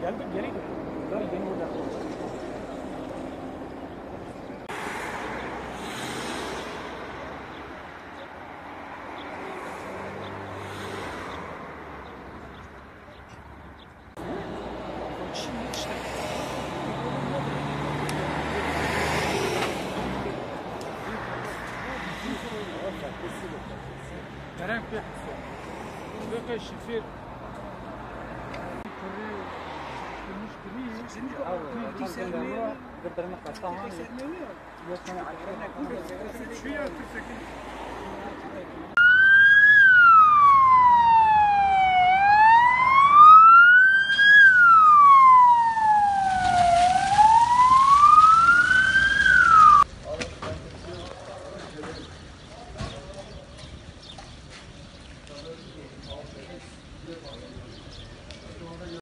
Geldim geri gidiyorum. Bunlar yeni burada. Şimdi işte. Kerem bir بقى الشفير المشكلة